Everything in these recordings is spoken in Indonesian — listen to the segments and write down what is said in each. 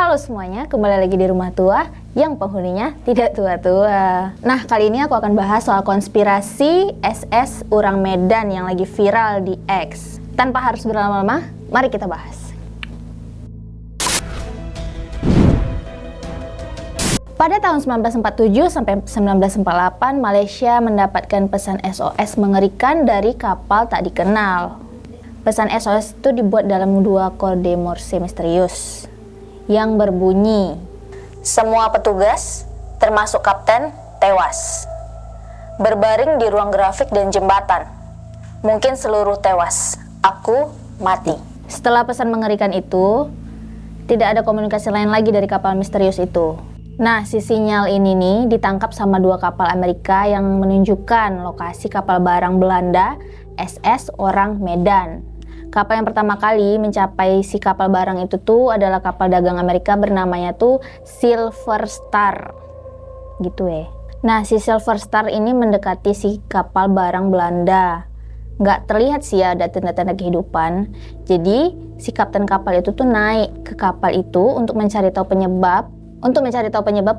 Halo semuanya, kembali lagi di Rumah Tua yang penghuninya tidak tua-tua. Nah, kali ini aku akan bahas soal konspirasi SS Urang Medan yang lagi viral di X. Tanpa harus berlama-lama, mari kita bahas. Pada tahun 1947 sampai 1948, Malaysia mendapatkan pesan SOS mengerikan dari kapal tak dikenal. Pesan SOS itu dibuat dalam dua kode Morse misterius yang berbunyi, "Semua petugas, termasuk kapten, tewas. Berbaring di ruang grafik dan jembatan. Mungkin seluruh tewas. Aku mati." Setelah pesan mengerikan itu, tidak ada komunikasi lain lagi dari kapal misterius itu. Nah, si sinyal ini nih ditangkap sama dua kapal Amerika yang menunjukkan lokasi kapal barang Belanda SS Urang Medan. Kapal yang pertama kali mencapai si kapal barang itu tuh adalah kapal dagang Amerika bernamanya tuh Silver Star. Gitu ya. Nah, si Silver Star ini mendekati si kapal barang Belanda. Nggak terlihat sih ada tanda-tanda kehidupan. Jadi, si kapten kapal itu tuh naik ke kapal itu untuk mencari tahu penyebab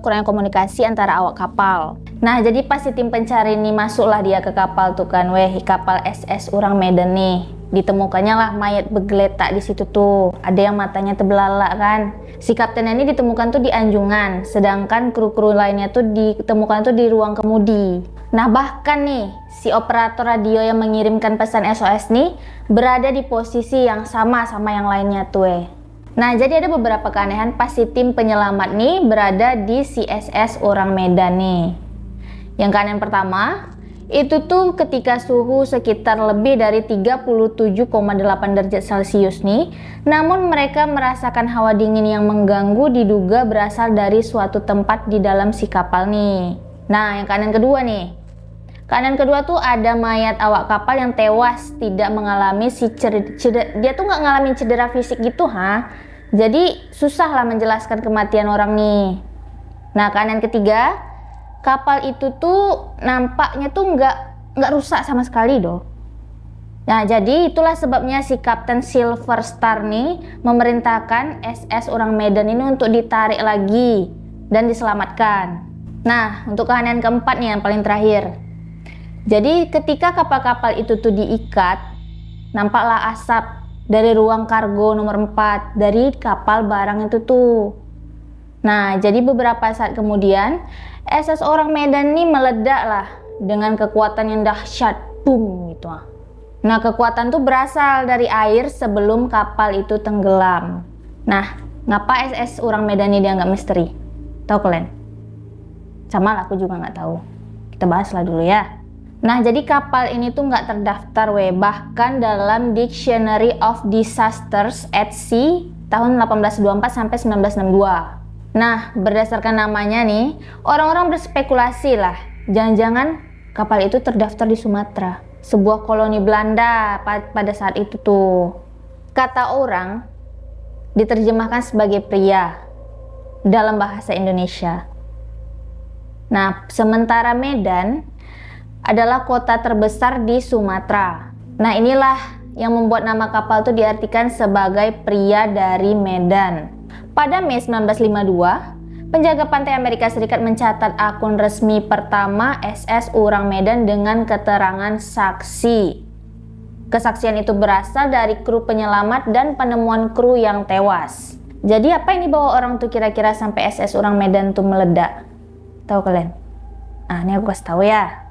kurangnya komunikasi antara awak kapal. Nah, jadi pas si tim pencari ini masuklah dia ke kapal tuh kan, kapal SS Urang Medan nih. Ditemukannya lah mayat bergeletak di situ tuh. Ada yang matanya terbelalak kan. Si kapten ini ditemukan tuh di anjungan, sedangkan kru-kru lainnya tuh ditemukan tuh di ruang kemudi. Nah, bahkan nih si operator radio yang mengirimkan pesan SOS nih berada di posisi yang sama yang lainnya tuh. Nah, jadi ada beberapa keanehan pas si tim penyelamat nih berada di SS Urang Medan nih. Yang keanehan pertama, itu tuh ketika suhu sekitar lebih dari 37,8 derajat Celcius nih, namun mereka merasakan hawa dingin yang mengganggu diduga berasal dari suatu tempat di dalam si kapal nih. Nah, yang keanehan kedua nih. Keanehan kedua tuh ada mayat awak kapal yang tewas tidak mengalami dia tuh nggak ngalamin cedera fisik gitu Jadi susah lah menjelaskan kematian orang nih. Nah, keanehan ketiga, kapal itu tuh nampaknya tuh nggak rusak sama sekali doh. Nah, jadi itulah sebabnya si Kapten Silver Star nih memerintahkan SS Urang Medan ini untuk ditarik lagi dan diselamatkan. Nah, untuk keanehan keempat nih yang paling terakhir. Jadi ketika kapal-kapal itu tuh diikat, nampaklah asap dari ruang kargo nomor 4 dari kapal barang itu tuh. Nah, jadi beberapa saat kemudian SS Urang Medan ini meledak lah dengan kekuatan yang dahsyat, boom gitu. Nah, kekuatan tuh berasal dari air sebelum kapal itu tenggelam. Nah, ngapa SS Urang Medan ini dianggap misteri? Tahu kalian? Sama lah, aku juga nggak tahu. Kita bahas lah dulu ya. Nah, jadi kapal ini tuh nggak terdaftar bahkan dalam Dictionary of Disasters at Sea tahun 1824 sampai 1962. Nah, berdasarkan namanya nih, orang-orang berspekulasi lah, jangan-jangan kapal itu terdaftar di Sumatera, sebuah koloni Belanda pada saat itu tuh. Kata orang diterjemahkan sebagai pria dalam bahasa Indonesia. Nah, sementara Medan adalah kota terbesar di Sumatera. Nah, inilah yang membuat nama kapal itu diartikan sebagai pria dari Medan. Pada Mei 1952, penjaga pantai Amerika Serikat mencatat akun resmi pertama SS Urang Medan dengan keterangan saksi. Kesaksian itu berasal dari kru penyelamat dan penemuan kru yang tewas. Jadi apa yang dibawa orang tuh kira-kira sampai SS Urang Medan tuh meledak? Tahu kalian? Nah, ini aku kasih tahu ya.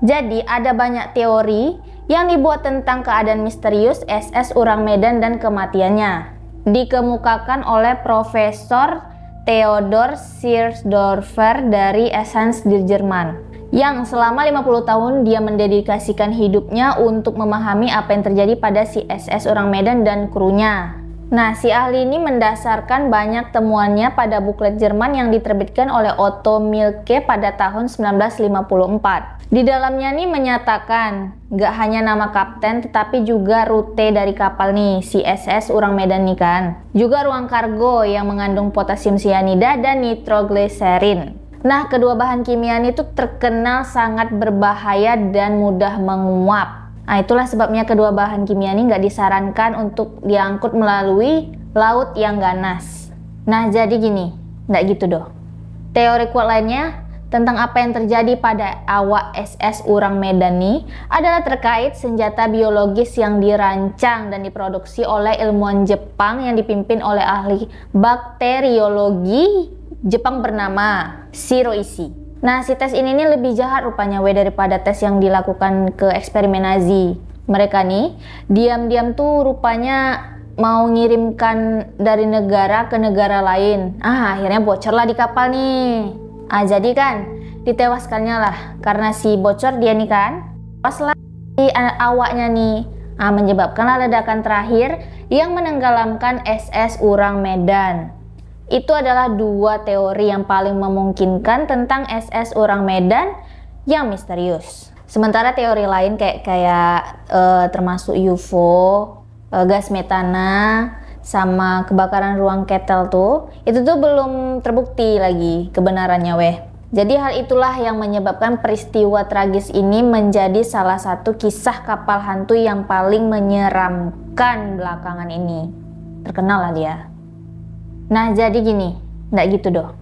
Jadi ada banyak teori yang dibuat tentang keadaan misterius SS Urang Medan dan kematiannya. Dikemukakan oleh Profesor Theodor Siersdorfer dari Essex di Jerman, yang selama 50 tahun dia mendedikasikan hidupnya untuk memahami apa yang terjadi pada si SS Urang Medan dan krunya. Nah, si ahli ini mendasarkan banyak temuannya pada buklet Jerman yang diterbitkan oleh Otto Mielke pada tahun 1954. Di dalamnya nih menyatakan gak hanya nama kapten tetapi juga rute dari kapal nih, si SS Urang Medan nih kan. Juga ruang kargo yang mengandung potasium sianida dan nitroglycerin. Nah, kedua bahan kimia itu terkenal sangat berbahaya dan mudah menguap. Nah, itulah sebabnya kedua bahan kimia ini nggak disarankan untuk diangkut melalui laut yang ganas. Nah, jadi gini, nggak gitu doh. Teori kuat lainnya tentang apa yang terjadi pada awak SS Urang Medan nih adalah terkait senjata biologis yang dirancang dan diproduksi oleh ilmuwan Jepang yang dipimpin oleh ahli bakteriologi Jepang bernama Shiro Ishii. Nah, si tes ini nih lebih jahat rupanya daripada tes yang dilakukan ke eksperimen Nazi. Mereka nih diam-diam tuh rupanya mau ngirimkan dari negara ke negara lain. Akhirnya bocorlah di kapal nih. Jadi kan ditewaskannya lah karena si bocor dia nih kan. Paslah si awaknya nih. Menyebabkanlah ledakan terakhir yang menenggelamkan SS Urang Medan. Itu adalah dua teori yang paling memungkinkan tentang SS Urang Medan yang misterius. Sementara teori lain kayak termasuk UFO, gas metana, sama kebakaran ruang ketel itu tuh belum terbukti lagi kebenarannya Jadi hal itulah yang menyebabkan peristiwa tragis ini menjadi salah satu kisah kapal hantu yang paling menyeramkan belakangan ini. Terkenal lah dia. Nah, jadi gini, nggak gitu doh.